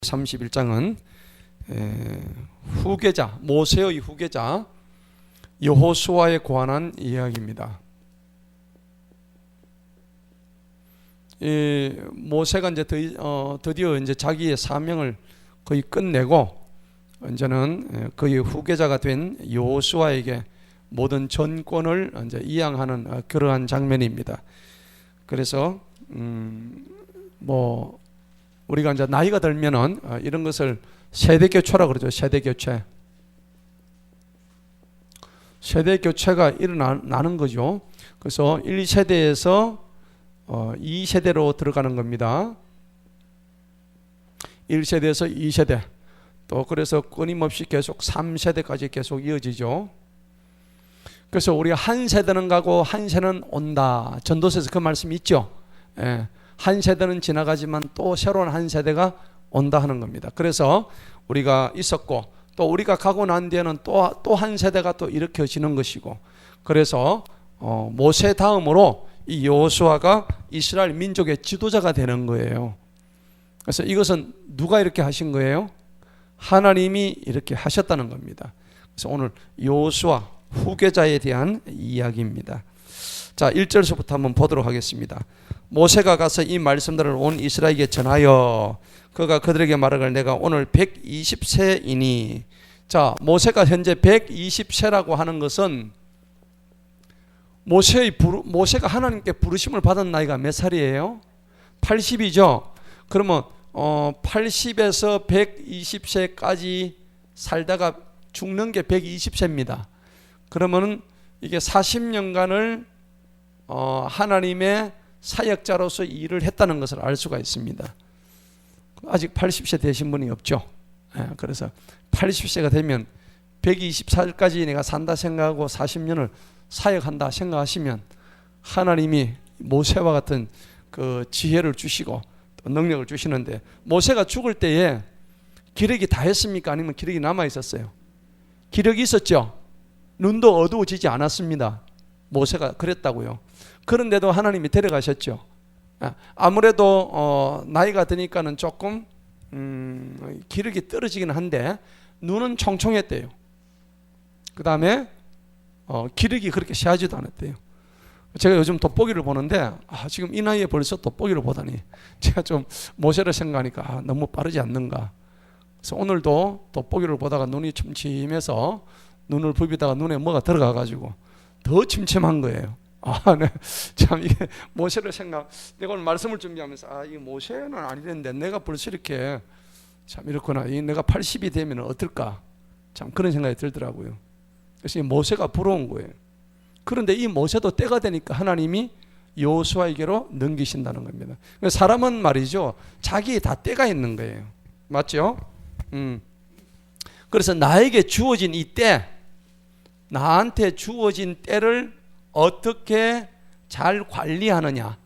31장은 후계자, 모세의 후계자 여호수아에 관한 이야기입니다. 모세가 이제 드디어 이제 자기의 사명을 거의 끝내고 이제는 그의 후계자가 된 여호수아에게 모든 전권을 이제 이양하는 그러한 장면입니다. 그래서 우리가 이제 나이가 들면은 이런 것을 세대 교체라 그러죠. 세대 교체. 세대 교체가 일어나는 거죠. 그래서 1세대에서 2세대로 들어가는 겁니다. 1세대에서 2세대. 또 그래서 끊임없이 계속 3세대까지 계속 이어지죠. 그래서 우리가 한 세대는 가고 한 세대는 온다. 전도서에서 그 말씀이 있죠. 예. 한 세대는 지나가지만 또 새로운 한 세대가 온다 하는 겁니다. 그래서 우리가 있었고 또 우리가 가고 난 뒤에는 또 한 세대가 또 일으켜지는 것이고, 그래서 모세 다음으로 이 여호수아가 이스라엘 민족의 지도자가 되는 거예요. 그래서 이것은 누가 이렇게 하신 거예요? 하나님이 이렇게 하셨다는 겁니다. 그래서 오늘 여호수아 후계자에 대한 이야기입니다. 자, 1절서부터 한번 보도록 하겠습니다. 모세가 가서 이 말씀들을 온 이스라엘에게 전하여 그가 그들에게 말하길 내가 오늘 120세이니. 자, 모세가 현재 120세라고 하는 것은 모세가 하나님께 부르심을 받은 나이가 몇 살이에요? 80이죠. 그러면 80에서 120세까지 살다가 죽는 게 120세입니다. 그러면은 이게 40년간을 하나님의 사역자로서 일을 했다는 것을 알 수가 있습니다. 아직 80세 되신 분이 없죠. 그래서 80세가 되면 120살까지 내가 산다 생각하고 40년을 사역한다 생각하시면 하나님이 모세와 같은 그 지혜를 주시고 또 능력을 주시는데, 모세가 죽을 때에 기력이 다 했습니까? 아니면 기력이 남아 있었어요? 기력이 있었죠. 눈도 어두워지지 않았습니다. 모세가 그랬다고요. 그런데도 하나님이 데려가셨죠. 아무래도 나이가 드니까는 조금 기력이 떨어지긴 한데 눈은 총총했대요. 그 다음에 기력이 그렇게 세하지도 않았대요. 제가 요즘 돋보기를 보는데 지금 이 나이에 벌써 돋보기를 보다니 제가 좀 모세를 생각하니까 너무 빠르지 않는가. 그래서 오늘도 돋보기를 보다가 눈이 침침해서 눈을 부비다가 눈에 뭐가 들어가가지고 더 침침한 거예요. 네. 참 이게 모세를 내가 오늘 말씀을 준비하면서 이 모세는 아니랬는데 내가 벌써 이렇게 참 이렇구나. 내가 80이 되면 어떨까? 참 그런 생각이 들더라고요. 그래서 이 모세가 부러운 거예요. 그런데 이 모세도 때가 되니까 하나님이 여호수아에게로 넘기신다는 겁니다. 사람은 말이죠, 자기 다 때가 있는 거예요. 맞죠? 그래서 나에게 주어진 이 때, 나한테 주어진 때를 어떻게 잘 관리하느냐,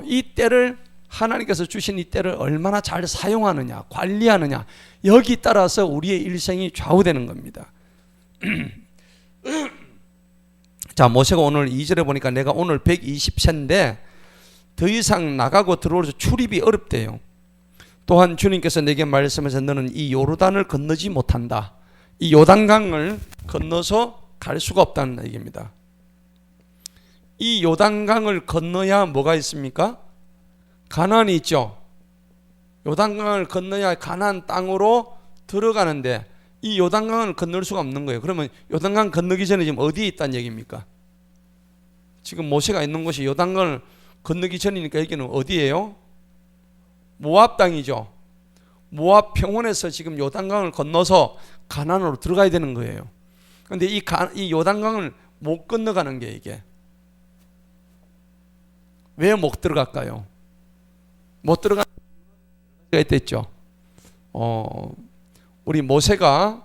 이 때를 하나님께서 주신 이 때를 얼마나 잘 사용하느냐, 관리하느냐, 여기 따라서 우리의 일생이 좌우되는 겁니다. 자, 모세가 오늘 2절에 보니까 내가 오늘 120세인데 더 이상 나가고 들어오면서 출입이 어렵대요. 또한 주님께서 내게 말씀하셔서 너는 이 요르단을 건너지 못한다. 이 요단강을 건너서 갈 수가 없다는 얘기입니다. 이 요단강을 건너야 뭐가 있습니까? 가나안이 있죠. 요단강을 건너야 가나안 땅으로 들어가는데 이 요단강을 건널 수가 없는 거예요. 그러면 요단강 건너기 전에 지금 어디에 있다는 얘기입니까? 지금 모세가 있는 곳이 요단강을 건너기 전이니까 여기는 어디예요? 모압 땅이죠. 모압 평원에서 지금 요단강을 건너서 가나안으로 들어가야 되는 거예요. 그런데 이 요단강을 못 건너가는 게 이게 왜 못 들어갈까요? 못 들어가는 게 있댔죠. 우리 모세가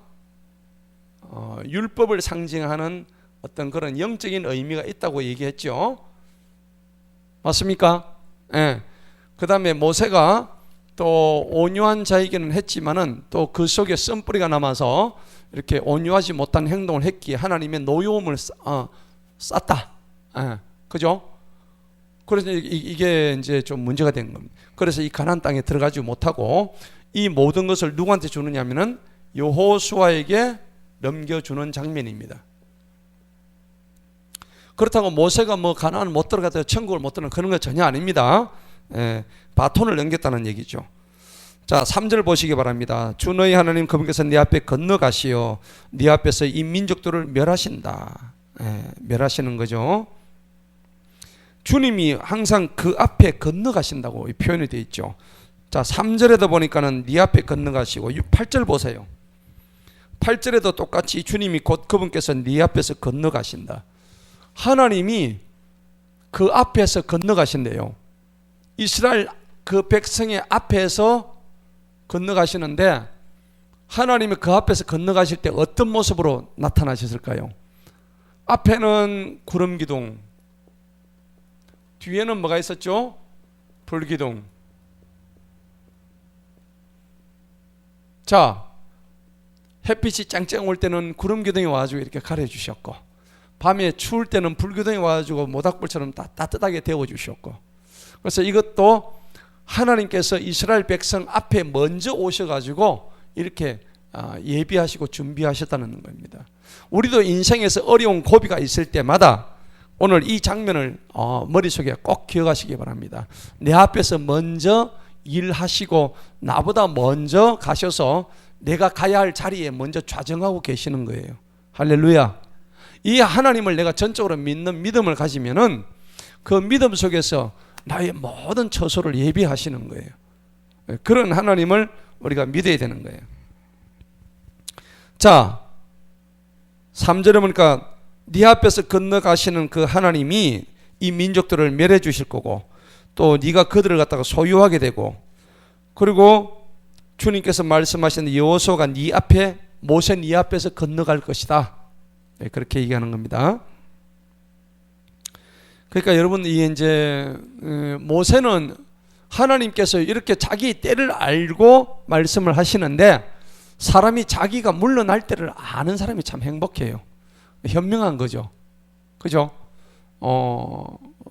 율법을 상징하는 어떤 그런 영적인 의미가 있다고 얘기했죠. 맞습니까? 예. 그 다음에 모세가 또 온유한 자이기는 했지만은 또 그 속에 쓴뿌리가 남아서 이렇게 온유하지 못한 행동을 했기에 하나님의 노여움을 쌌다. 예. 그죠? 그래서 이게 이제 좀 문제가 된 겁니다. 그래서 이 가나안 땅에 들어가지 못하고 이 모든 것을 누구한테 주느냐면은 여호수아에게 넘겨주는 장면입니다. 그렇다고 모세가 뭐 가나안 못 들어가다 천국을 못 들어가는 그런 거 전혀 아닙니다. 바톤을 넘겼다는 얘기죠. 자, 3절 보시기 바랍니다. 주 너희 하나님 그분께서 네 앞에 건너가시어 네 앞에서 이 민족들을 멸하신다. 멸하시는 거죠. 주님이 항상 그 앞에 건너가신다고 표현이 되어 있죠. 자, 3절에도 보니까는 네 앞에 건너가시고 8절 보세요. 8절에도 똑같이 주님이 곧 그분께서 네 앞에서 건너가신다. 하나님이 그 앞에서 건너가신대요. 이스라엘 그 백성의 앞에서 건너가시는데 하나님이 그 앞에서 건너가실 때 어떤 모습으로 나타나셨을까요? 앞에는 구름 기둥, 뒤에는 뭐가 있었죠? 불 기둥. 자, 햇빛이 짱짱 올 때는 구름 기둥이 와가지고 이렇게 가려주셨고, 밤에 추울 때는 불 기둥이 와가지고 모닥불처럼 따뜻하게 데워주셨고, 그래서 이것도 하나님께서 이스라엘 백성 앞에 먼저 오셔가지고 이렇게 예비하시고 준비하셨다는 겁니다. 우리도 인생에서 어려운 고비가 있을 때마다 오늘 이 장면을 머릿속에 꼭 기억하시기 바랍니다. 내 앞에서 먼저 일하시고 나보다 먼저 가셔서 내가 가야 할 자리에 먼저 좌정하고 계시는 거예요. 할렐루야. 이 하나님을 내가 전적으로 믿는 믿음을 가지면은 그 믿음 속에서 나의 모든 처소를 예비하시는 거예요. 그런 하나님을 우리가 믿어야 되는 거예요. 자, 3절에 보니까 네 앞에서 건너가시는 그 하나님이 이 민족들을 멸해 주실 거고, 또 네가 그들을 갖다가 소유하게 되고, 그리고 주님께서 말씀하신 여호수아가 네 앞에, 모세 네 앞에서 건너갈 것이다. 그렇게 얘기하는 겁니다. 그러니까 여러분, 이제 모세는 하나님께서 이렇게 자기 때를 알고 말씀을 하시는데, 사람이 자기가 물러날 때를 아는 사람이 참 행복해요. 현명한 거죠. 그죠?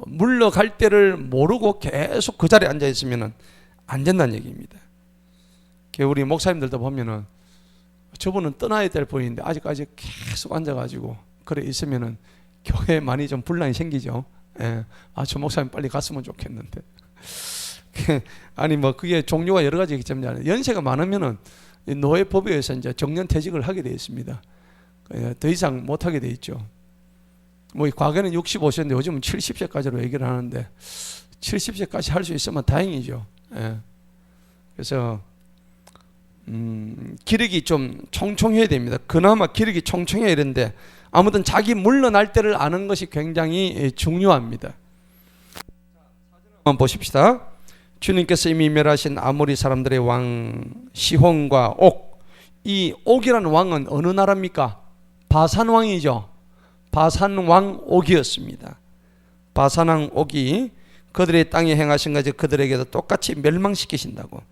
물러갈 때를 모르고 계속 그 자리에 앉아 있으면 안 된다는 얘기입니다. 우리 목사님들도 보면은 저분은 떠나야 될 분인데 아직까지 계속 앉아가지고 그래 있으면은 교회에 많이 좀 분란이 생기죠. 예. 저 목사님 빨리 갔으면 좋겠는데. 아니 뭐 그게 종류가 여러 가지이기 때문에 연세가 많으면은 노예법에 의해서 이제 정년퇴직을 하게 되어 있습니다. 더 이상 못 하게 되어 있죠. 뭐 과거에는 65세인데 요즘은 70세까지로 얘기를 하는데 70세까지 할 수 있으면 다행이죠. 예. 그래서 기력이 좀 총총해야 됩니다. 그나마 기력이 총총해야 되는데 아무튼 자기 물러날 때를 아는 것이 굉장히 중요합니다. 한번 보십시다. 주님께서 이미 멸하신 아모리 사람들의 왕 시혼과 옥, 이 옥이라는 왕은 어느 나라입니까? 바산 왕이죠. 바산 왕 옥이었습니다. 바산 왕 옥이 그들의 땅에 행하신 것을 그들에게도 똑같이 멸망시키신다고.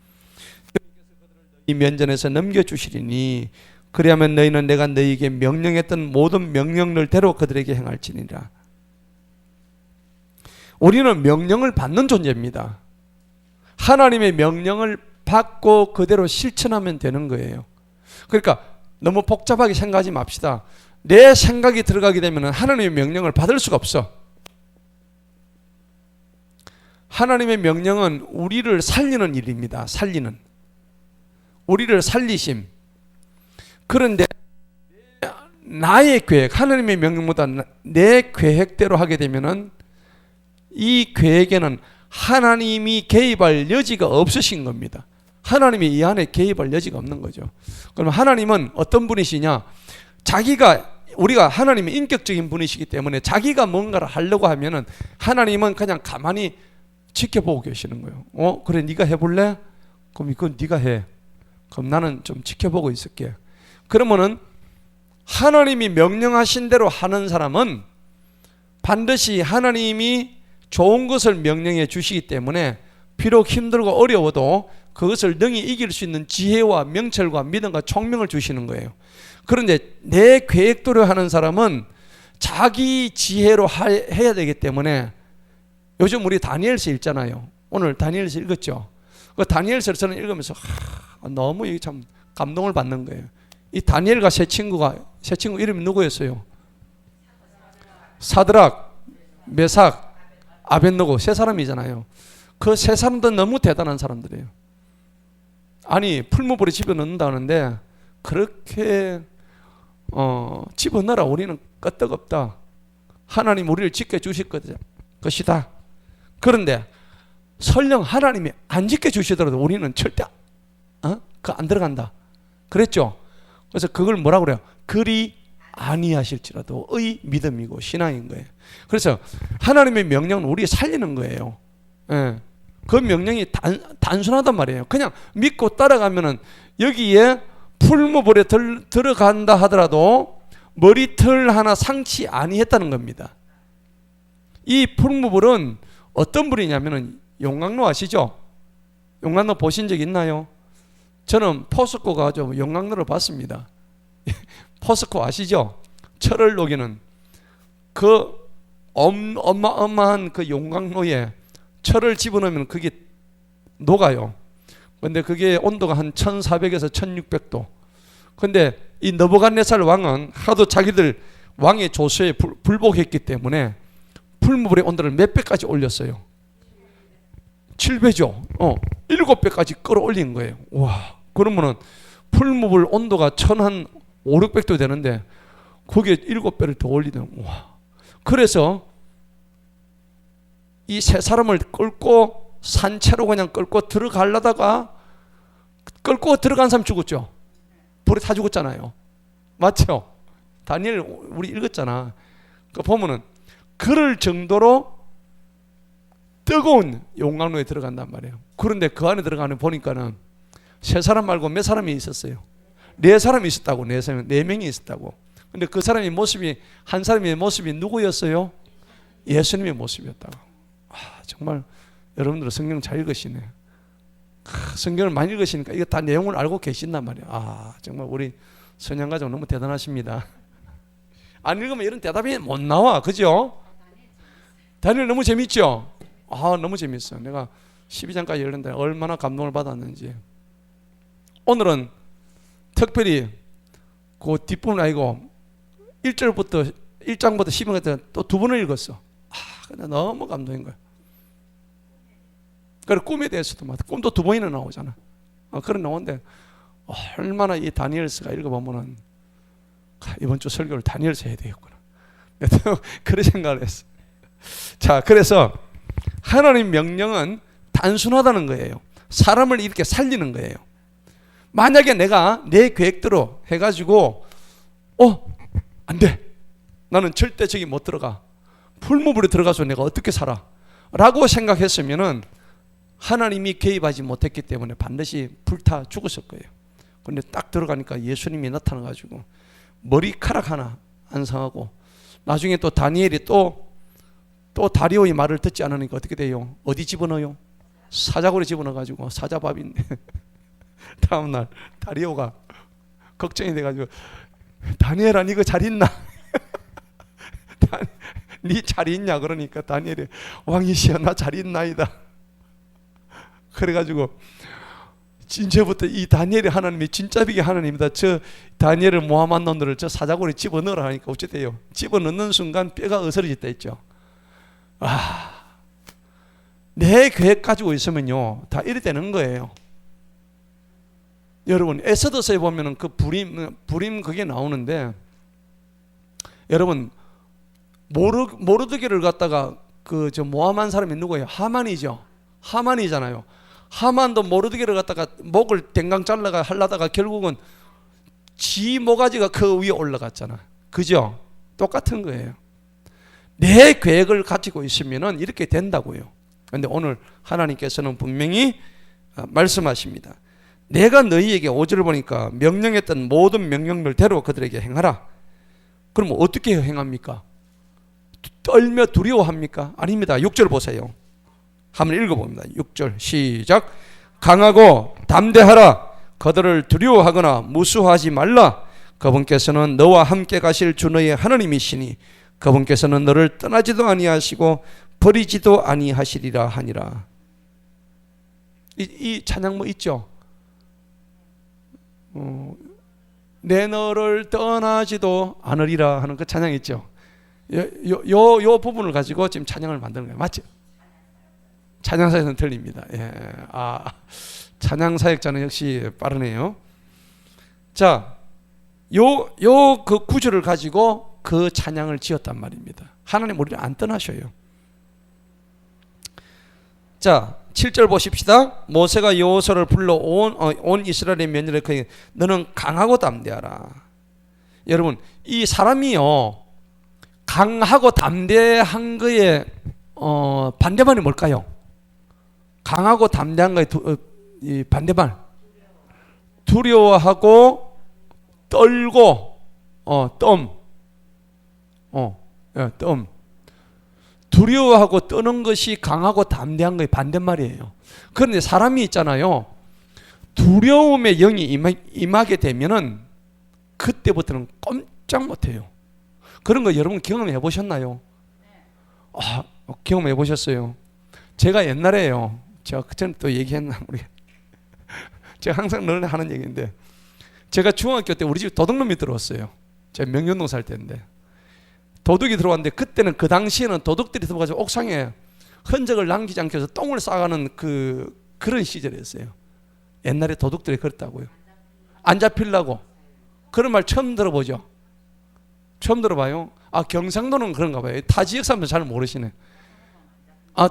이 면전에서 넘겨주시리니 그리하면 너희는 내가 너희에게 명령했던 모든 명령들대로 그들에게 행할지니라. 우리는 명령을 받는 존재입니다. 하나님의 명령을 받고 그대로 실천하면 되는 거예요. 그러니까 너무 복잡하게 생각하지 맙시다. 내 생각이 들어가게 되면 하나님의 명령을 받을 수가 없어. 하나님의 명령은 우리를 살리는 일입니다. 살리는. 우리를 살리심. 그런데 나의 계획, 하나님의 명령보다 내 계획대로 하게 되면은 이 계획에는 하나님이 개입할 여지가 없으신 겁니다. 하나님이 이 안에 개입할 여지가 없는 거죠. 그럼 하나님은 어떤 분이시냐? 우리가 하나님의 인격적인 분이시기 때문에 자기가 뭔가를 하려고 하면은 하나님은 그냥 가만히 지켜보고 계시는 거예요. 그래 네가 해볼래? 그럼 이건 네가 해. 그럼 나는 좀 지켜보고 있을게. 그러면은 하나님이 명령하신 대로 하는 사람은 반드시 하나님이 좋은 것을 명령해 주시기 때문에 비록 힘들고 어려워도 그것을 능히 이길 수 있는 지혜와 명철과 믿음과 총명을 주시는 거예요. 그런데 내 계획대로 하는 사람은 자기 지혜로 해야 되기 때문에 요즘 우리 다니엘서 읽잖아요. 오늘 다니엘서 읽었죠. 그 다니엘서를 저는 읽으면서 너무 이게 참 감동을 받는 거예요. 이 다니엘과 세 친구 이름이 누구였어요? 사드락, 메삭, 아벳느고 세 사람이잖아요. 그 세 사람도 너무 대단한 사람들이에요. 아니 풀무불에 집어넣는다는데 그렇게 집어넣어라. 우리는 끄떡없다. 하나님 우리를 지켜주실 것이다. 그런데 설령 하나님이 안 지켜주시더라도 우리는 절대 안 들어간다 그랬죠. 그래서 그걸 뭐라고 그래요? 그리 아니하실지라도 의 믿음이고 신앙인 거예요. 그래서 하나님의 명령은 우리 살리는 거예요. 예. 그 명령이 단순하단 말이에요. 그냥 믿고 따라가면은 여기에 풀무불에 들어간다 하더라도 머리털 하나 상치 아니했다는 겁니다. 이 풀무불은 어떤 불이냐면은 용광로 아시죠? 용광로 보신 적 있나요? 저는 포스코 가서 용광로를 봤습니다. 포스코 아시죠? 철을 녹이는 그 어마어마한 그 용광로에 철을 집어넣으면 그게 녹아요. 근데 그게 온도가 한 1400에서 1600도. 근데 이 느부갓네살 왕은 하도 자기들 왕의 조서에 불복했기 때문에 풀무불의 온도를 몇 배까지 올렸어요? 7배죠. 7배까지 끌어올린 거예요. 와, 그러면은 풀무불 온도가 1500~600도 되는데 거기에 7배를 더 올리는. 와. 그래서 이 세 사람을 끌고 산채로 그냥 끌고 들어가려다가 끌고 들어간 사람 죽었죠. 불에 다 죽었잖아요. 맞죠? 다니엘 우리 읽었잖아. 그 보면은 그럴 정도로 뜨거운 용광로에 들어간단 말이에요. 그런데 그 안에 들어가는 보니까는 세 사람 말고 몇 사람이 있었어요? 네 사람이 있었다고. 네 명이 있었다고. 근데 그 사람의 모습이 한 사람의 모습이 누구였어요? 예수님의 모습이었다고. 정말 여러분들 성경 잘 읽으시네. 성경을 많이 읽으시니까 이거 다 내용을 알고 계신단 말이에요. 정말 우리 선양가족 너무 대단하십니다. 안 읽으면 이런 대답이 못 나와. 그죠? 다니엘 너무 재밌죠? 너무 재밌어. 내가 12장까지 읽는데 얼마나 감동을 받았는지. 오늘은 특별히 그 뒷부분 아니고 1장부터 12장까지 또 두 번을 읽었어. 근데 너무 감동인 거야. 그리고 꿈에 대해서도 꿈도 두 번이나 나오잖아. 그런 나오는데 얼마나 이 다니엘서가 읽어보면은 이번 주 설교를 다니엘서 해야 되겠구나. 내가 그런 생각을 했어. 자, 그래서 하나님 명령은 단순하다는 거예요. 사람을 이렇게 살리는 거예요. 만약에 내가 내 계획대로 해가지고 안 돼. 나는 절대 저기 못 들어가. 풀무불에 들어가서 내가 어떻게 살아? 라고 생각했으면은 하나님이 개입하지 못했기 때문에 반드시 불타 죽었을 거예요. 그런데 딱 들어가니까 예수님이 나타나가지고 머리카락 하나 안 상하고, 나중에 또 다니엘이 또 다리오의 말을 듣지 않으니까 어떻게 돼요? 어디 집어넣어요? 사자굴에 집어넣어가지고 사자밥인데 다음날 다리오가 걱정이 돼가지고 다니엘아 니가 잘 있나? 니 잘 있냐? 그러니까 다니엘이 왕이시여 나 잘 있나이다. 그래가지고 진짜부터 이 다니엘이 하나님이 진짜 비게 하나님이다. 저 다니엘을 모함한 놈들을 저 사자굴에 집어넣으라 하니까 어찌 돼요? 집어넣는 순간 뼈가 으스러졌다 했죠. 내 계획 가지고 있으면요 다 이래 되는 거예요. 여러분 에스더서에 보면은 그 불임 그게 나오는데, 여러분 모르드게를 갖다가 그 저 모함한 사람이 누구예요? 하만이죠. 하만이잖아요. 하만도 모르드게를 갖다가 목을 댕강 잘라가 하려다가 결국은 지 모가지가 그 위에 올라갔잖아. 그죠? 똑같은 거예요. 내 계획을 가지고 있으면은 이렇게 된다고요. 그런데 오늘 하나님께서는 분명히 말씀하십니다. 내가 너희에게 5절을 보니까 명령했던 모든 명령들대로 그들에게 행하라. 그럼 어떻게 행합니까? 떨며 두려워합니까? 아닙니다. 6절 보세요. 한번 읽어봅니다. 6절 시작. 강하고 담대하라. 그들을 두려워하거나 무수하지 말라. 그분께서는 너와 함께 가실 주 너의 하나님이시니 그분께서는 너를 떠나지도 아니하시고 버리지도 아니하시리라 하니라. 이 찬양 뭐 있죠? 내 너를 떠나지도 않으리라 하는 그 찬양 있죠? 요 부분을 가지고 지금 찬양을 만드는 거예요. 맞죠? 찬양사역은 틀립니다. 예. 찬양사역자는 역시 빠르네요. 자, 그 구절을 가지고 그 찬양을 지었단 말입니다. 하나님 우리를 안 떠나셔요. 자, 7절 보십시다. 모세가 여호수아를 불러 온 이스라엘의 면전에 그에게 너는 강하고 담대하라. 여러분, 이 사람이요, 강하고 담대한 거에 반대말이 뭘까요? 강하고 담대한 거의 이 반대말, 두려워하고 떨고 뜸. 두려워하고 떠는 것이 강하고 담대한 거의 반대말이에요. 그런데 사람이 있잖아요, 두려움의 영이 임하게 되면은 그때부터는 꼼짝 못해요. 그런 거 여러분 경험해 보셨나요? 경험해 보셨어요? 제가 옛날에요, 제가 그전에 또 얘기했나 우리 제가 항상 늘 하는 얘기인데, 제가 중학교 때 우리 집 도둑놈이 들어왔어요. 제가 명륜동 살 때인데 도둑이 들어왔는데, 그때는 그 당시에는 도둑들이 들어가지고 옥상에 흔적을 남기지 않게 해서 똥을 싸가는 그런 시절이었어요. 옛날에 도둑들이 그랬다고요. 안 잡히려고. 그런 말 처음 들어보죠? 처음 들어봐요? 경상도는 그런가 봐요. 타 지역 사람들 잘 모르시네.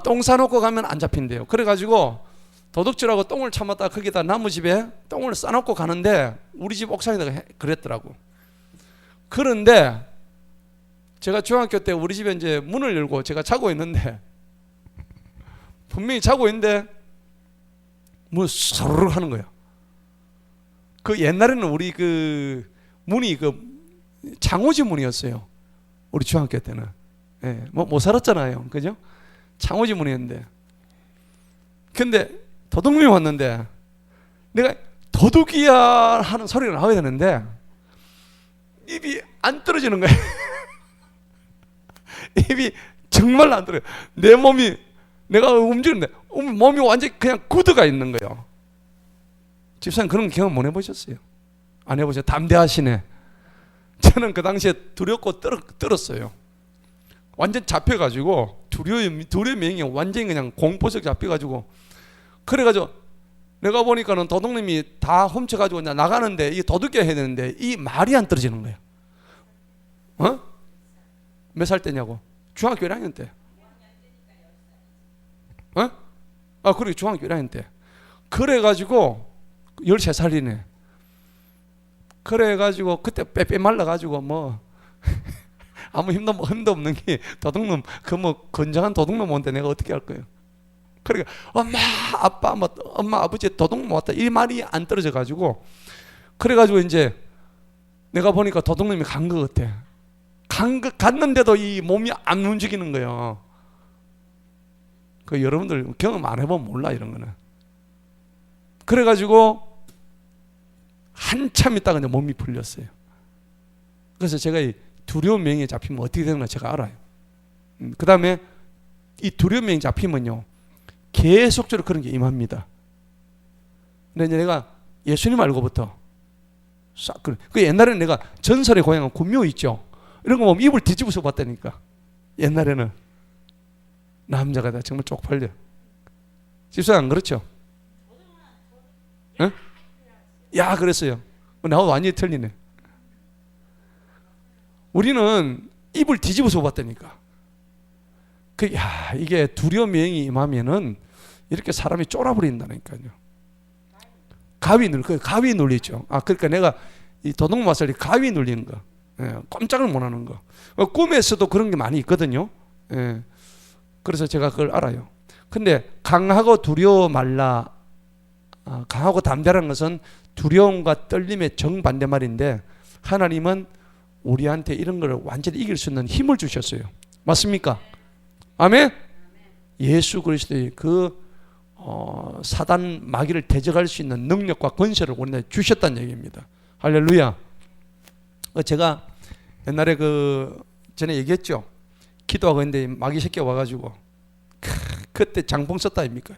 똥 싸놓고 가면 안 잡힌대요. 그래가지고 도둑질하고 똥을 참았다가 거기다 나무 집에 똥을 싸놓고 가는데 우리 집 옥상에다가 그랬더라고. 그런데 제가 중학교 때 우리 집에 이제 문을 열고 제가 자고 있는데, 분명히 자고 있는데 문 서르르 하는 거예요. 그 옛날에는 우리 그 문이 창호지 문이었어요. 우리 중학교 때는. 예, 못 살았잖아요. 그죠? 창호지 문이었는데. 근데 도둑놈이 왔는데 내가 도둑이야 하는 소리가 나와야 되는데 입이 안 떨어지는 거예요. 입이 정말 안 떨어져요. 내 몸이, 내가 움직이는데 몸이 완전히 그냥 굳어가 있는 거예요. 집사님 그런 경험 못 해보셨어요? 안 해보셨어요? 담대하시네. 저는 그 당시에 두렵고 떨었어요. 완전 잡혀가지고 두려움이 완전히 그냥 공포적 잡혀가지고, 그래가지고 내가 보니까는 도둑님이 다 훔쳐가지고 나가는데, 이 도둑이야 해야 되는데 이 말이 안 떨어지는 거예요. 몇 살 때냐고? 중학교 1학년 때. 그래, 중학교 1학년 때. 그래가지고 13살이네. 그래가지고 그때 빼빼 말라가지고 뭐 아무 힘도 없는 게 도둑놈, 건장한 도둑놈 온데 내가 어떻게 할 거예요? 그러니까 엄마, 아빠, 엄마, 아버지 도둑놈 왔다 이 말이 안 떨어져가지고, 그래가지고 이제 내가 보니까 도둑놈이 간 것 같아. 갔는데도 이 몸이 안 움직이는 거예요. 여러분들 경험 안 해보면 몰라 이런 거는. 그래가지고 한참 있다가 이제 몸이 풀렸어요. 그래서 제가 이 두려운 명에 잡히면 어떻게 되는가 제가 알아요. 그 다음에 이 두려운 명에 잡히면요, 계속적으로 그런 게 임합니다. 근데 이제 내가 예수님 알고부터 그 옛날에는 내가 전설의 고향은 군묘 있죠. 이런 거 보면 입을 뒤집어서 봤다니까. 옛날에는 남자가 다 정말 쪽팔려. 집사님 안 그렇죠? 응? 야, 그랬어요. 나하고 완전히 틀리네. 우리는 입을 뒤집어서 봤다니까. 이게 두려움의 영이 임하면은 이렇게 사람이 쫄아버린다니까요. 가위 눌리죠. 그러니까 내가 이 도둑 마살이 가위 눌리는 거, 꼼짝을 못 하는 거. 꿈에서도 그런 게 많이 있거든요. 그래서 제가 그걸 알아요. 근데 강하고 두려워 말라, 강하고 담대라는 것은 두려움과 떨림의 정반대 말인데, 하나님은 우리한테 이런 걸 완전히 이길 수 있는 힘을 주셨어요. 맞습니까? 아멘? 예수 그리스도의 사단 마귀를 대적할 수 있는 능력과 권세를 우리한테 주셨다는 얘기입니다. 할렐루야. 제가 옛날에 전에 얘기했죠. 기도하고 있는데 마귀 새끼 와가지고 그때 장풍 썼다 아닙니까?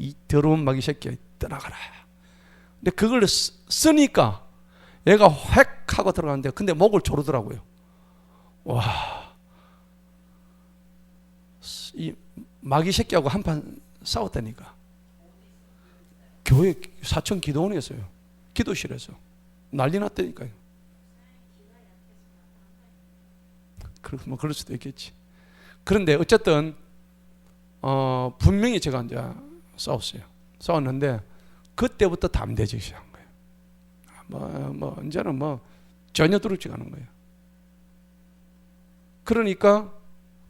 이 더러운 마귀 새끼야, 떠나가라. 근데 그걸 쓰니까 얘가 획 하고 들어가는데, 근데 목을 조르더라고요. 와, 이 마귀 새끼하고 한판 싸웠다니까. 교회 사천 기도원에서요. 기도실에서 난리 났다니까요. 뭐 그럴 수도 있겠지. 그런데 어쨌든 분명히 제가 이제 싸웠는데 그때부터 담대해지기 시작한 거예요. 이제는 전혀 두렵지가 않은 거예요. 그러니까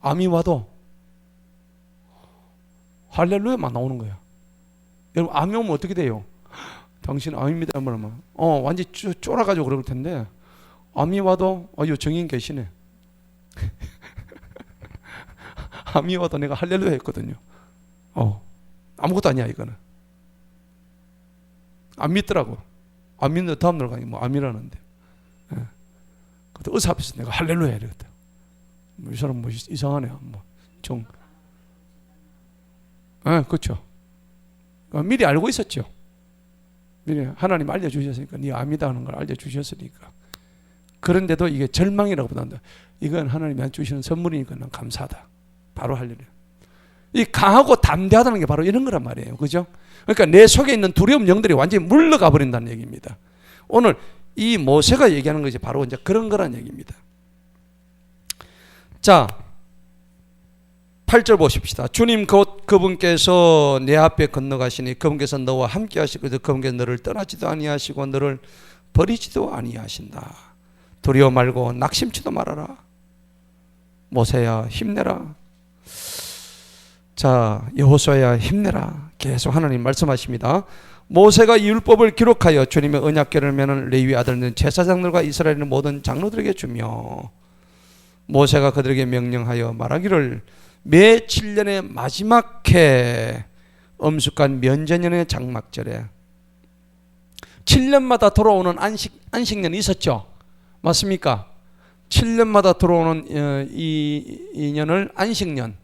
암이 와도 할렐루야만 나오는 거예요. 여러분, 암이 오면 어떻게 돼요? 당신 암입니다. 완전히 쫄아가지고 그럴 텐데, 암이 와도 요 정인 계시네. 암이 와도 내가 할렐루야 했거든요. 아무것도 아니야 이거는. 안 믿더라고. 안 믿는데 다음날 가니 암이라는데. 그때 의사 앞에서 내가 할렐루야 이랬다. 이 사람 이상하네. 그렇죠. 미리 알고 있었죠. 미리 하나님 알려주셨으니까, 네 암이다 하는 걸 알려주셨으니까. 그런데도 이게 절망이라고 보다, 이건 하나님이 주시는 선물이니까 난 감사하다. 바로 할렐루야. 이 강하고 담대하다는 게 바로 이런 거란 말이에요. 그죠? 그러니까 내 속에 있는 두려움 영들이 완전히 물러가 버린다는 얘기입니다. 오늘 이 모세가 얘기하는 것이 바로 이제 그런 거란 얘기입니다. 자, 8절 보십시다. 주님 곧 그분께서 내 앞에 건너가시니 그분께서 너와 함께 하시고 그분께서 너를 떠나지도 아니하시고 너를 버리지도 아니하신다. 두려워 말고 낙심치도 말아라. 모세야 힘내라. 자, 여호수아야 힘내라. 계속 하나님 말씀하십니다. 모세가 이 율법을 기록하여 주님의 언약궤를 메는 레위 아들은 제사장들과 이스라엘의 모든 장로들에게 주며, 모세가 그들에게 명령하여 말하기를 매 7년의 마지막 해 엄숙한 면제년의 장막절에 7년마다 돌아오는 안식년이 있었죠. 맞습니까? 7년마다 들어오는 이 년을 안식년.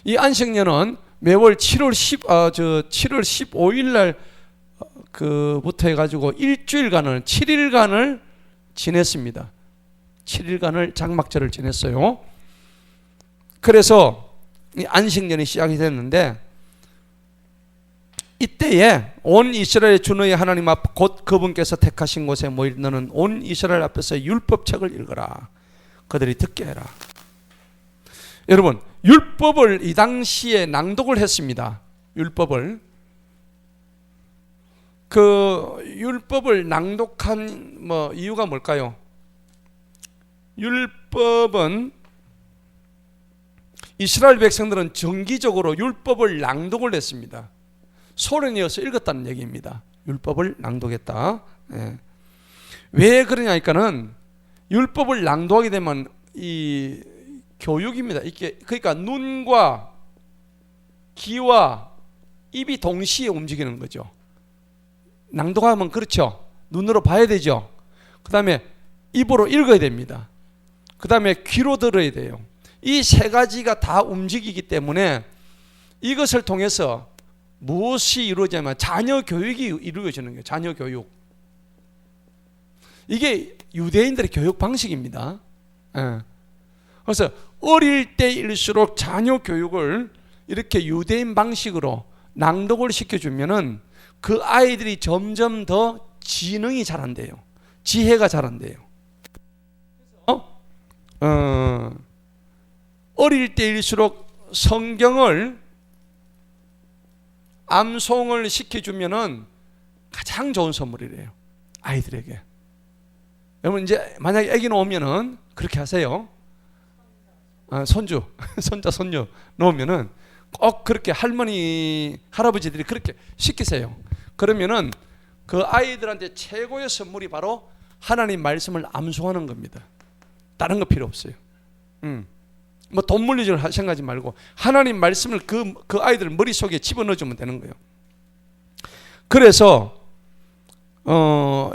이 안식년은 매월 7월 15일 날 그부터 해가지고 일주일간을 7일간을 지냈습니다. 7일간을 장막절을 지냈어요. 그래서 이 안식년이 시작이 됐는데, 이때에 온 이스라엘의 주 너희 하나님 앞 곧 그분께서 택하신 곳에 모일 너는 온 이스라엘 앞에서 율법책을 읽어라. 그들이 듣게 해라. 여러분, 율법을 이 당시에 낭독을 했습니다. 율법을 낭독한 이유가 뭘까요? 율법은 이스라엘 백성들은 정기적으로 율법을 낭독을 했습니다. 소련이어서 읽었다는 얘기입니다. 율법을 낭독했다. 왜 그러냐니까는 율법을 낭독하게 되면 이 교육입니다. 이게 그러니까 눈과 귀와 입이 동시에 움직이는 거죠. 낭독하면 그렇죠. 눈으로 봐야 되죠. 그 다음에 입으로 읽어야 됩니다. 그 다음에 귀로 들어야 돼요. 이 세 가지가 다 움직이기 때문에 이것을 통해서 무엇이 이루어지냐면 자녀 교육이 이루어지는 거예요. 자녀 교육. 이게 유대인들의 교육 방식입니다. 그래서 어릴 때일수록 자녀 교육을 이렇게 유대인 방식으로 낭독을 시켜주면은 그 아이들이 점점 더 지능이 자란대요. 지혜가 자란대요. 그래서 어릴 때일수록 성경을 암송을 시켜주면은 가장 좋은 선물이래요. 아이들에게. 여러분 이제 만약에 아기는 오면은 그렇게 하세요. 손주, 손자, 손녀 놓으면은 꼭 그렇게 할머니, 할아버지들이 그렇게 시키세요. 그러면은 그 아이들한테 최고의 선물이 바로 하나님 말씀을 암송하는 겁니다. 다른 거 필요 없어요. 뭐 돈 물리적으로 생각하지 말고 하나님 말씀을 그 아이들 머릿속에 집어넣어주면 되는 거예요. 그래서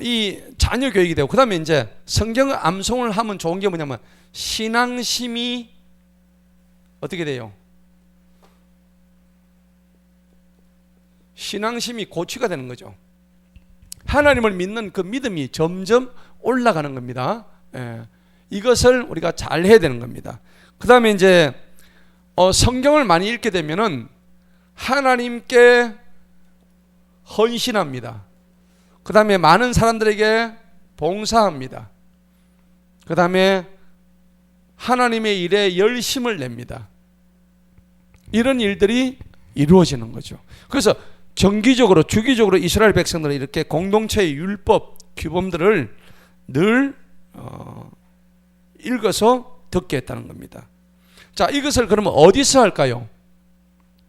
이 자녀 교육이 되고, 그 다음에 이제 성경을 암송을 하면 좋은 게 뭐냐면 신앙심이 어떻게 돼요? 신앙심이 고취가 되는 거죠. 하나님을 믿는 그 믿음이 점점 올라가는 겁니다. 이것을 우리가 잘 해야 되는 겁니다. 그 다음에 이제 성경을 많이 읽게 되면은 하나님께 헌신합니다. 그 다음에 많은 사람들에게 봉사합니다. 그 다음에 하나님의 일에 열심을 냅니다. 이런 일들이 이루어지는 거죠. 그래서 정기적으로 주기적으로 이스라엘 백성들은 이렇게 공동체의 율법 규범들을 늘 읽어서 듣게 했다는 겁니다. 자, 이것을 그러면 어디서 할까요?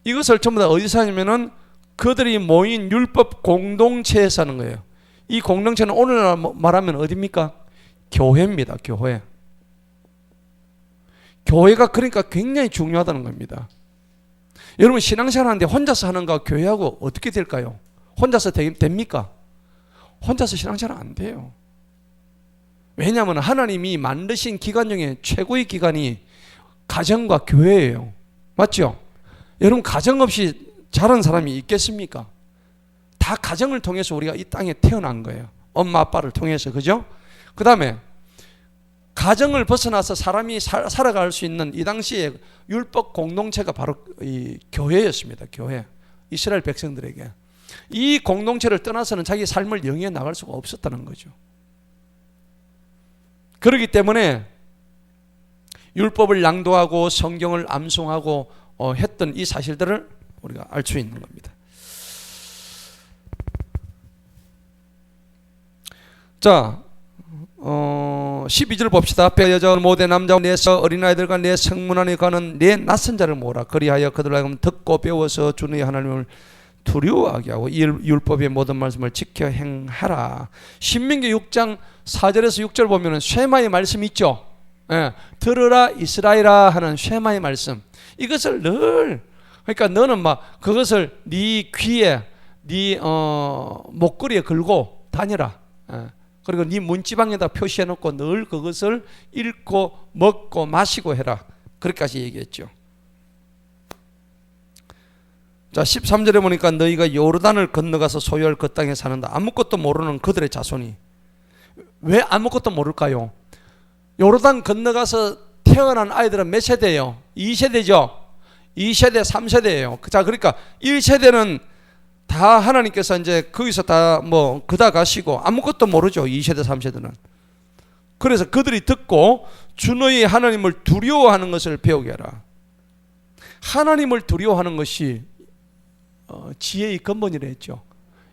이것을 전부 다 어디서 하냐면은 그들이 모인 율법 공동체에서 하는 거예요. 이 공동체는 오늘날 말하면 어디입니까? 교회입니다. 교회. 교회가 그러니까 굉장히 중요하다는 겁니다. 여러분 신앙생활 하는데 혼자서 하는가 교회하고 어떻게 될까요? 혼자서 됩니까? 혼자서 신앙생활 안 돼요. 왜냐하면 하나님이 만드신 기간 중에 최고의 기간이 가정과 교회예요. 맞죠? 여러분 가정 없이 자란 사람이 있겠습니까? 다 가정을 통해서 우리가 이 땅에 태어난 거예요. 엄마 아빠를 통해서. 그죠? 그 다음에 가정을 벗어나서 사람이 살아갈 수 있는 이 당시에 율법 공동체가 바로 이 교회였습니다. 교회. 이스라엘 백성들에게. 이 공동체를 떠나서는 자기 삶을 영위해 나갈 수가 없었다는 거죠. 그렇기 때문에 율법을 낭독하고 성경을 암송하고 했던 이 사실들을 우리가 알 수 있는 겁니다. 자, 12절 봅시다. 배 여자 모대 남자 내 어린아이들과 내 성문 안에 가는 내 낯선 자를 모으라. 그리하여 그들로 하여금 듣고 배워서 주의 하나님을 두려워하게 하고 이 율법의 모든 말씀을 지켜 행하라. 신명기 6장 4절에서 6절 보면은 쉐마의 말씀이 있죠. 들으라 이스라엘아 하는 쉐마의 말씀. 이것을 늘 그러니까 너는 막 그것을 네 귀에 네 목걸이에 걸고 다니라. 그리고 네 문지방에다 표시해 놓고 늘 그것을 읽고 먹고 마시고 해라. 그렇게까지 얘기했죠. 자 13절에 보니까 너희가 요르단을 건너가서 소유할 그 땅에 사는다. 아무것도 모르는 그들의 자손이. 왜 아무것도 모를까요? 요르단 건너가서 태어난 아이들은 몇 세대예요? 2세대죠. 2세대 3세대예요. 자 그러니까 1세대는 다 하나님께서 이제 거기서 다 뭐 그다 가시고 아무것도 모르죠. 2세대 3세대는. 그래서 그들이 듣고 주 너희 하나님을 두려워하는 것을 배우게 하라. 하나님을 두려워하는 것이 지혜의 근본이라 했죠.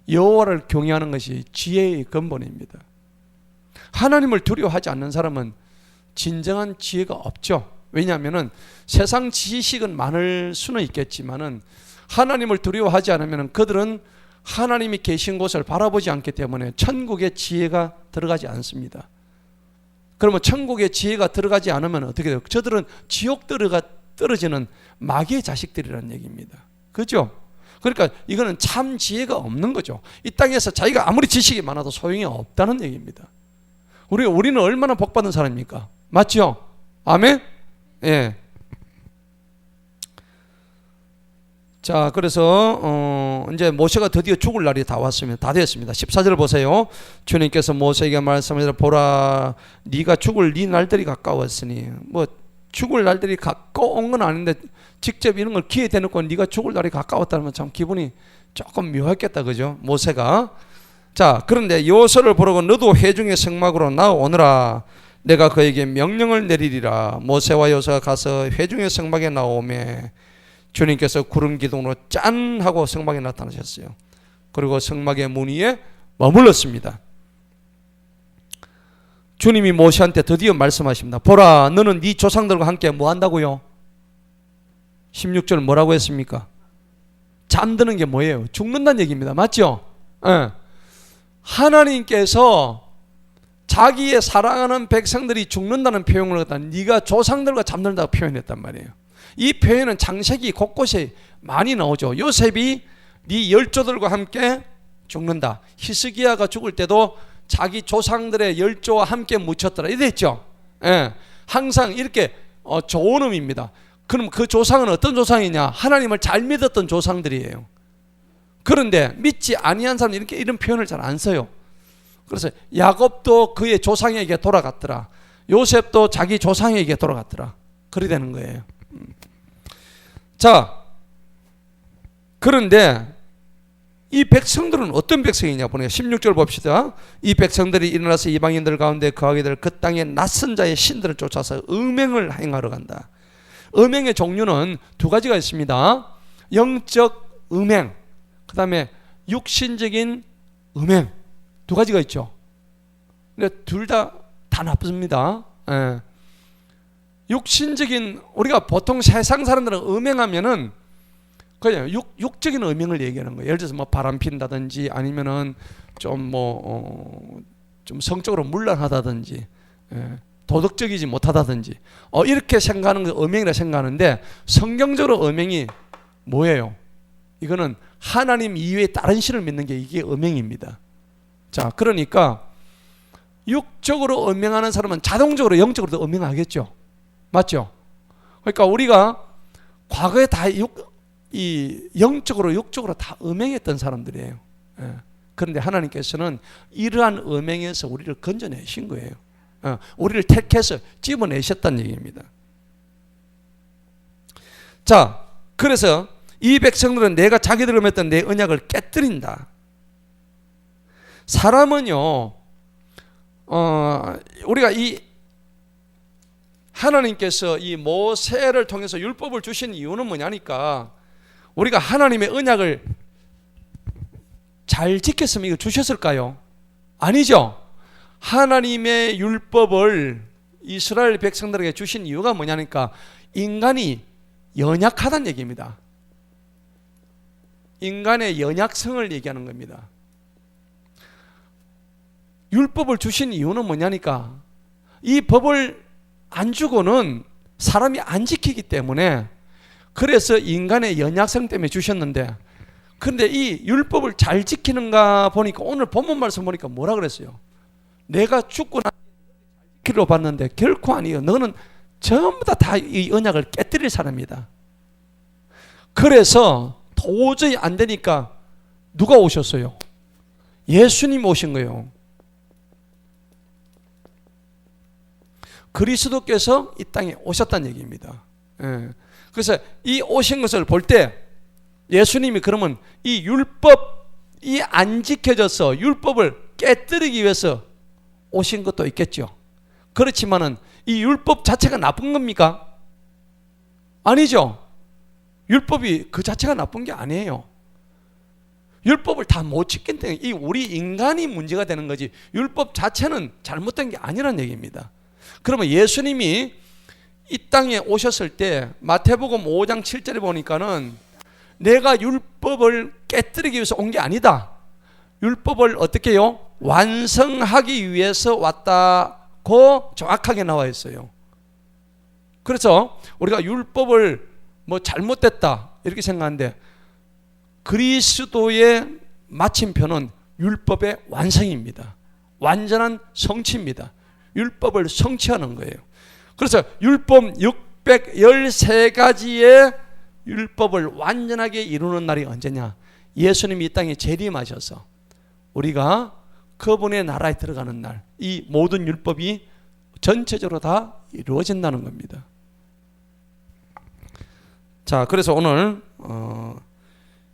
여호와를 경외하는 것이 지혜의 근본입니다. 하나님을 두려워하지 않는 사람은 진정한 지혜가 없죠. 왜냐하면 세상 지식은 많을 수는 있겠지만은 하나님을 두려워하지 않으면 그들은 하나님이 계신 곳을 바라보지 않기 때문에 천국의 지혜가 들어가지 않습니다. 그러면 천국의 지혜가 들어가지 않으면 어떻게 돼요? 저들은 지옥 떨어지는 마귀의 자식들이라는 얘기입니다. 그죠? 그러니까 이거는 참 지혜가 없는 거죠. 이 땅에서 자기가 아무리 지식이 많아도 소용이 없다는 얘기입니다. 우리는 얼마나 복받은 사람입니까? 맞죠? 아멘? 예. 자, 그래서 이제 모세가 드디어 죽을 날이 다 왔습니다. 다 되었습니다. 14절 보세요. 주님께서 모세에게 말씀하시되 보라, 네가 죽을 네 날들이 가까웠으니. 뭐 죽을 날들이 가까운 건 아닌데 직접 이런 걸 기회 대놓고 네가 죽을 날이 가까웠다면 참 기분이 조금 묘했겠다, 그죠? 모세가. 자, 그런데 요소를 보라고 너도 회중의 성막으로 나오느라 내가 그에게 명령을 내리리라. 모세와 요소가 가서 회중의 성막에 나오매 주님께서 구름 기둥으로 짠 하고 성막에 나타나셨어요. 그리고 성막의 문 위에 머물렀습니다. 주님이 모세한테 드디어 말씀하십니다. 보라, 너는 네 조상들과 함께 뭐 한다고요? 16절 뭐라고 했습니까? 잠드는 게 뭐예요? 죽는다는 얘기입니다. 맞죠? 네. 하나님께서 자기의 사랑하는 백성들이 죽는다는 표현을 갖다 네가 조상들과 잠든다고 표현했단 말이에요. 이 표현은 창세기 곳곳에 많이 나오죠. 요셉이 네 열조들과 함께 죽는다. 히스기야가 죽을 때도 자기 조상들의 열조와 함께 묻혔더라 이랬죠. 예, 항상 이렇게 좋은 의미입니다. 그럼 그 조상은 어떤 조상이냐? 하나님을 잘 믿었던 조상들이에요. 그런데 믿지 아니한 사람은 이렇게 이런 표현을 잘 안 써요. 그래서 야곱도 그의 조상에게 돌아갔더라. 요셉도 자기 조상에게 돌아갔더라. 그리 되는 거예요. 자, 그런데 이 백성들은 어떤 백성이냐 보네요. 16절 봅시다. 이 백성들이 일어나서 이방인들 가운데 거하게 될 그 땅의 낯선 자의 신들을 쫓아서 음행을 행하러 간다. 음행의 종류는 두 가지가 있습니다. 영적 음행, 그 다음에 육신적인 음행, 두 가지가 있죠. 근데 둘 다 나쁘습니다. 예. 육신적인, 우리가 보통 세상 사람들은 음행하면은 그냥 육적인 음행을 얘기하는 거예요. 예를 들어서 뭐 바람 핀다든지 아니면은 좀 좀 성적으로 문란하다든지, 예. 도덕적이지 못하다든지, 이렇게 생각하는 거 음행이라 생각하는데, 성경적으로 음행이 뭐예요? 이거는 하나님 이외에 다른 신을 믿는 게 이게 음행입니다. 자, 그러니까 육적으로 음행하는 사람은 자동적으로 영적으로도 음행하겠죠. 맞죠? 그러니까 우리가 과거에 다 이 영적으로 육적으로 다 음행했던 사람들이에요. 예. 그런데 하나님께서는 이러한 음행에서 우리를 건져내신 거예요. 우리를 택해서 집어내셨다는 얘기입니다. 자, 그래서 이 백성들은 내가 자기들을 맺던 내 언약을 깨뜨린다. 사람은요, 우리가 이 하나님께서 이 모세를 통해서 율법을 주신 이유는 뭐냐니까, 우리가 하나님의 언약을 잘 지켰으면 이거 주셨을까요? 아니죠. 하나님의 율법을 이스라엘 백성들에게 주신 이유가 뭐냐니까, 인간이 연약하다는 얘기입니다. 인간의 연약성을 얘기하는 겁니다. 율법을 주신 이유는 뭐냐니까, 이 법을 안 주고는 사람이 안 지키기 때문에, 그래서 인간의 연약성 때문에 주셨는데, 그런데 이 율법을 잘 지키는가 보니까 오늘 본문 말씀 보니까 뭐라 그랬어요? 내가 죽고 난 지키러 봤는데 결코 아니에요. 너는 전부 다 이 언약을 깨뜨릴 사람이다. 그래서 도저히 안 되니까 누가 오셨어요? 예수님 오신 거예요. 그리스도께서 이 땅에 오셨다는 얘기입니다. 예. 그래서 이 오신 것을 볼 때 예수님이 그러면 이 율법이 안 지켜져서 율법을 깨뜨리기 위해서 오신 것도 있겠죠. 그렇지만은 이 율법 자체가 나쁜 겁니까? 아니죠. 율법이 그 자체가 나쁜 게 아니에요. 율법을 다 못 지킨 때문에 이 우리 인간이 문제가 되는 거지, 율법 자체는 잘못된 게 아니란 얘기입니다. 그러면 예수님이 이 땅에 오셨을 때 마태복음 5장 7절에 보니까는 내가 율법을 깨뜨리기 위해서 온 게 아니다. 율법을 어떻게 해요? 완성하기 위해서 왔다고 정확하게 나와 있어요. 그래서 우리가 율법을 뭐 잘못됐다 이렇게 생각하는데, 그리스도의 마침표는 율법의 완성입니다. 완전한 성취입니다. 율법을 성취하는 거예요. 그래서 율법 613가지의 율법을 완전하게 이루는 날이 언제냐? 예수님이 이 땅에 재림하셔서 우리가 그분의 나라에 들어가는 날, 이 모든 율법이 전체적으로 다 이루어진다는 겁니다. 자, 그래서 오늘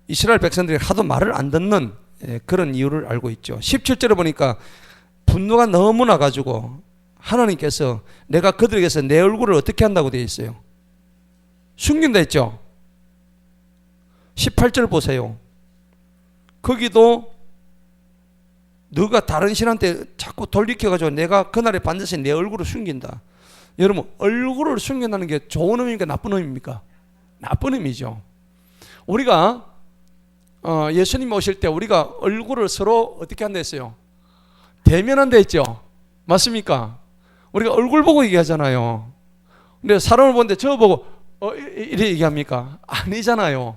이스라엘 백성들이 하도 말을 안 듣는 그런 이유를 알고 있죠. 17절에 보니까 분노가 너무 나가지고 하나님께서 내가 그들에게서 내 얼굴을 어떻게 한다고 되어 있어요? 숨긴다 했죠. 18절 보세요. 거기도 너가 다른 신한테 자꾸 돌이켜가지고 내가 그날에 반드시 내 얼굴을 숨긴다. 여러분, 얼굴을 숨긴다는 게 좋은 의미입니까? 나쁜 의미입니까? 나쁜 의미죠. 우리가 예수님 오실 때 우리가 얼굴을 서로 어떻게 한다 했어요? 대면한다 했죠. 맞습니까? 우리가 얼굴 보고 얘기하잖아요. 근데 사람을 보는데 저 보고 이래 얘기합니까? 아니잖아요.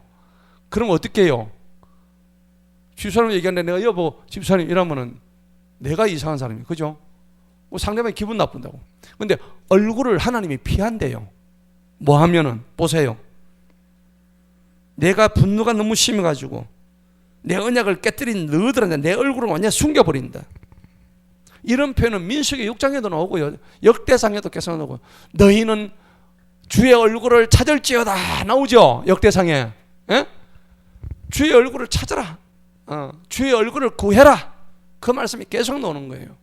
그럼 어떻게 해요? 집사람 얘기하는데 내가 여보 집사님 이러면은 내가 이상한 사람이에요. 그죠? 상대방이 기분 나쁜다고. 근데 얼굴을 하나님이 피한대요. 뭐 하면은 보세요. 내가 분노가 너무 심해가지고 내 언약을 깨뜨린 너희들한테 내 얼굴을 완전히 숨겨버린다. 이런 표현은 민수기 6장에도 나오고요, 역대상에도 계속 나오고, 너희는 주의 얼굴을 찾을지어다 나오죠. 역대상에. 예? 주의 얼굴을 찾아라. 주의 얼굴을 구해라. 그 말씀이 계속 나오는 거예요.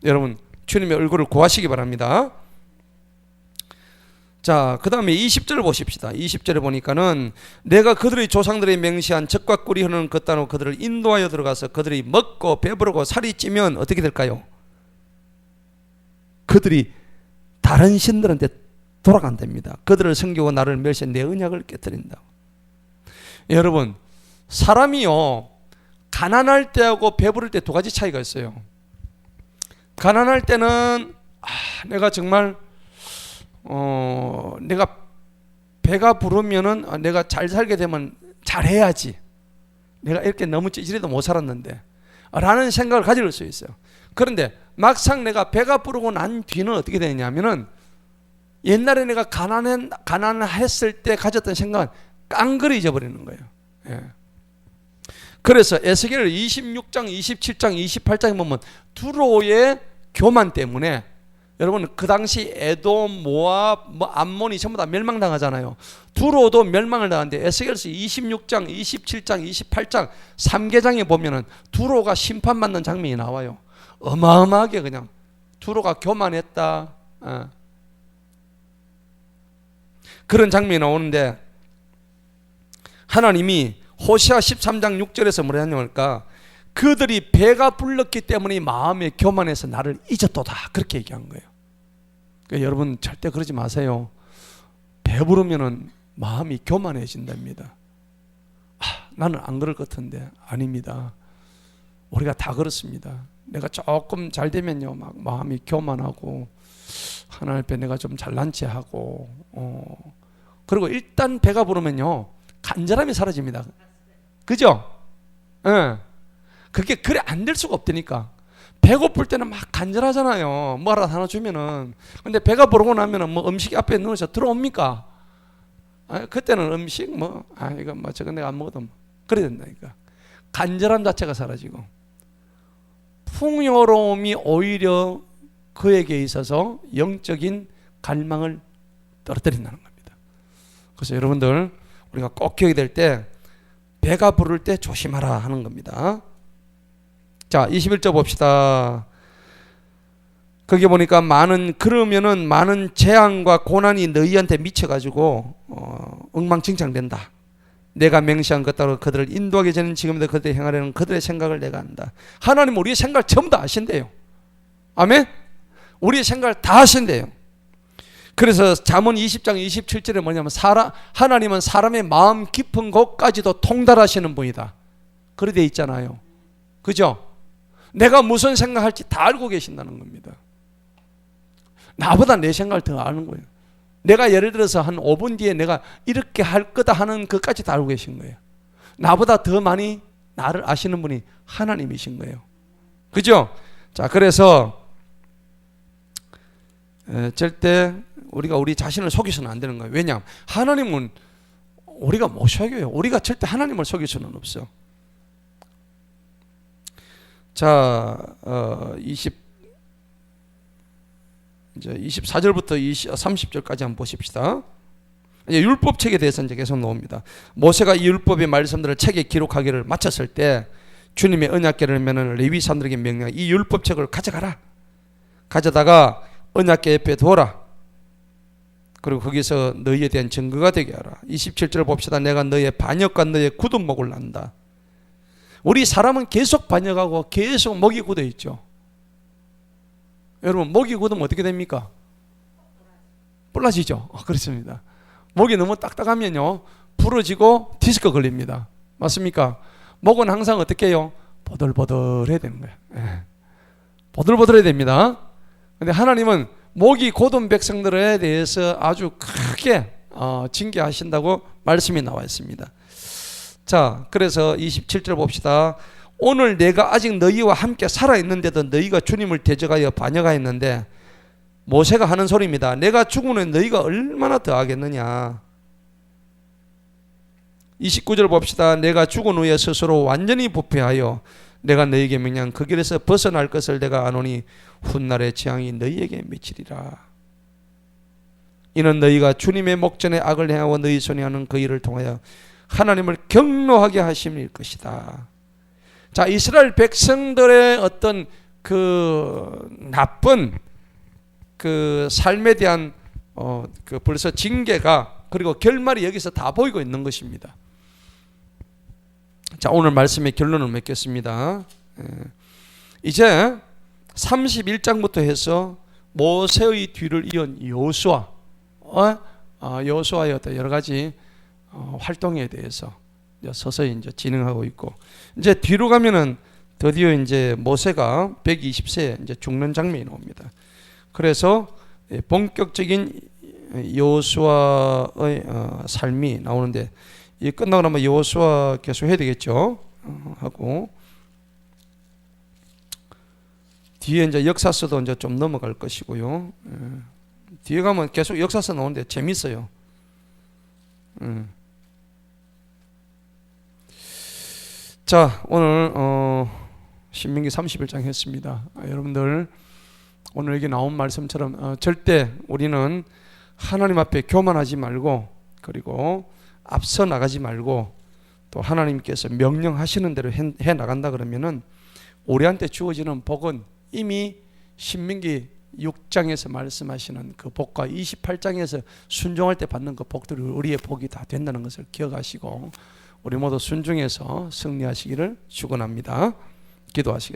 여러분, 주님의 얼굴을 구하시기 바랍니다. 자, 그 다음에 20절 보십시다. 20절에 보니까는 내가 그들의 조상들이 맹세한 젖과 꿀이 흐르는 그 땅으로 그들을 인도하여 들어가서 그들이 먹고 배부르고 살이 찌면 어떻게 될까요? 그들이 다른 신들한테 돌아간답니다. 그들을 섬기고 나를 멸시해 내 언약을 깨뜨린다. 여러분, 사람이요, 가난할 때하고 배부를 때 두 가지 차이가 있어요. 가난할 때는 내가 정말 내가 배가 부르면은 내가 잘 살게 되면 잘해야지, 내가 이렇게 너무 찌질해도 못 살았는데 라는 생각을 가질 수 있어요. 그런데 막상 내가 배가 부르고 난 뒤는 어떻게 되냐면은, 옛날에 내가 가난했을 때 가졌던 생각은 깡그리 잊어버리는 거예요. 예. 그래서 에스겔 26장, 27장, 28장에 보면 두로의 교만 때문에, 여러분 그 당시 에돔, 모압, 암몬이 전부 다 멸망당하잖아요. 두로도 멸망을 당하는데 에스겔서 26장, 27장, 28장 3계장에 보면은 두로가 심판받는 장면이 나와요. 어마어마하게 그냥 두로가 교만했다, 그런 장면이 나오는데, 하나님이 호시아 13장 6절에서 뭐라 하냐니까, 그들이 배가 불렀기 때문에 마음에 교만해서 나를 잊었도다, 그렇게 얘기한 거예요. 그러니까 여러분 절대 그러지 마세요. 배부르면은 마음이 교만해진답니다. 나는 안 그럴 것 같은데. 아닙니다. 우리가 다 그렇습니다. 내가 조금 잘 되면요, 막 마음이 교만하고 하나님 앞에 내가 좀 잘난 체하고, 그리고 일단 배가 부르면요 간절함이 사라집니다. 그죠? 예. 그게 그래 안 될 수가 없다니까. 배고플 때는 막 간절하잖아요. 뭐라도 하나 주면은. 근데 배가 부르고 나면은 뭐 음식이 앞에 누워서 들어옵니까? 그때는 음식 이거 저거 내가 안 먹어도 그래야 된다니까. 간절함 자체가 사라지고, 풍요로움이 오히려 그에게 있어서 영적인 갈망을 떨어뜨린다는 겁니다. 그래서 여러분들, 우리가 꼭 기억이 될 때 배가 부를 때 조심하라 하는 겁니다. 자, 21절 봅시다. 거기 보니까 그러면은 많은 재앙과 고난이 너희한테 미쳐가지고 엉망진창된다. 내가 맹세한 것 따라 그들을 인도하기 전에 지금도 그들이 행하려는 그들의 생각을 내가 안다. 하나님은 우리의 생각을 전부 다 아신대요. 아멘? 우리의 생각을 다 아신대요. 그래서 잠언 20장 27절에 뭐냐면, 하나님은 사람의 마음 깊은 곳까지도 통달하시는 분이다, 그렇게 돼 있잖아요. 그죠? 내가 무슨 생각할지 다 알고 계신다는 겁니다. 나보다 내 생각을 더 아는 거예요. 내가 예를 들어서 한 5분 뒤에 내가 이렇게 할 거다 하는 것까지 다 알고 계신 거예요. 나보다 더 많이 나를 아시는 분이 하나님이신 거예요. 그죠? 자, 그래서 절대 우리가 우리 자신을 속여서는 안 되는 거예요. 왜냐하면 하나님은 우리가 못 속여요. 우리가 절대 하나님을 속일 수는 없어. 자, 24절부터 30절까지 한번 보십시다. 이제 율법책에 대해서 이제 계속 나옵니다. 모세가 이 율법의 말씀들을 책에 기록하기를 마쳤을 때 주님의 언약궤를 메는 레위 사람들에게 명령, 이 율법책을 가져가라. 가져다가 언약궤 옆에 두어라. 그리고 거기서 너희에 대한 증거가 되게 하라. 27절 봅시다. 내가 너의 반역과 너의 굳은 목을 난다. 우리 사람은 계속 반역하고 계속 목이 굳어 있죠. 여러분, 목이 굳으면 어떻게 됩니까? 불라지죠. 그렇습니다. 목이 너무 딱딱하면요 부러지고 디스크 걸립니다. 맞습니까? 목은 항상 어떻게 해요? 보들보들해야 되는 거예요. 예. 보들보들해야 됩니다. 근데 하나님은 목이 곧은 백성들에 대해서 아주 크게 징계하신다고 말씀이 나와 있습니다. 자, 그래서 27절 봅시다. 오늘 내가 아직 너희와 함께 살아있는데도 너희가 주님을 대적하여 반역하였는데, 모세가 하는 소리입니다. 내가 죽으면 너희가 얼마나 더 하겠느냐. 29절 봅시다. 내가 죽은 후에 스스로 완전히 부패하여 내가 너희에게 명령 그 길에서 벗어날 것을 내가 아노니 훗날의 재앙이 너희에게 미치리라. 이는 너희가 주님의 목전에 악을 행하고 너희 손이 하는 그 일을 통하여 하나님을 경노하게 하심일 것이다. 자, 이스라엘 백성들의 어떤 그 나쁜 그 삶에 대한 그 벌써 징계가 그리고 결말이 여기서 다 보이고 있는 것입니다. 자, 오늘 말씀의 결론을 맺겠습니다. 이제 31장부터 해서 모세의 뒤를 이은 여호수아, 여호수아의 어떤 여러 가지 활동에 대해서 서서히 이제 진행하고 있고, 이제 뒤로 가면은 드디어 이제 모세가 120세에 이제 죽는 장면이 나옵니다. 그래서 본격적인 여호수아의 삶이 나오는데, 이 끝나고 나면 여호수아 계속 해야 되겠죠. 하고 뒤에 이제 역사서도 이제 좀 넘어갈 것이고요. 뒤에 가면 계속 역사서 나오는데 재밌어요. 자, 오늘 신명기 31장 했습니다. 여러분들 오늘 여기 나온 말씀처럼 절대 우리는 하나님 앞에 교만하지 말고, 그리고 앞서 나가지 말고, 또 하나님께서 명령하시는 대로 해 나간다 그러면은 우리한테 주어지는 복은 이미 신명기 6장에서 말씀하시는 그 복과 28장에서 순종할 때 받는 그 복들이 우리의 복이 다 된다는 것을 기억하시고 우리 모두 순종해서 승리하시기를 축원합니다. 기도하시겠습니다.